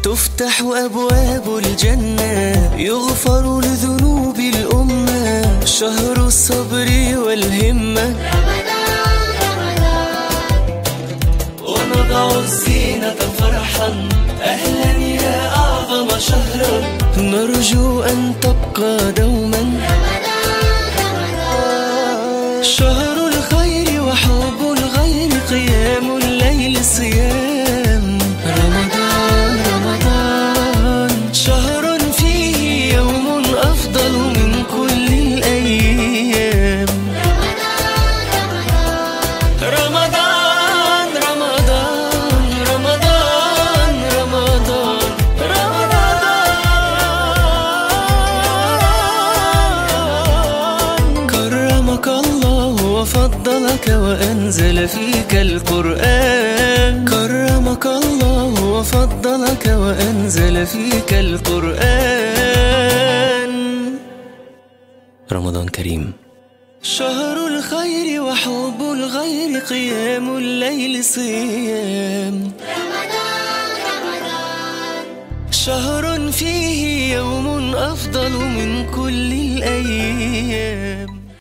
تفتح أبواب الجنة، يغفر لذنوب الأمة، شهر الصبر والهمة. ونضع الزينة فرحا، أهلا يا أعظم شهرا، نرجو أن تبقى دوما. شهر الخير وحب الغير، قيام الليل صيام. رمضان رمضان شهر فيه يوم أفضل من كل الأيام. رمضان رمضان رمضان رمضان رمضان. كرمك الله وفضلك وأنزل فيك القرآن. كرمك الله وفضلك وأنزل فيك القرآن. رمضان كريم. شهر الخير وحب الغير، قيام الليل صيام. شهر فيه يوم أفضل من كل الأيام.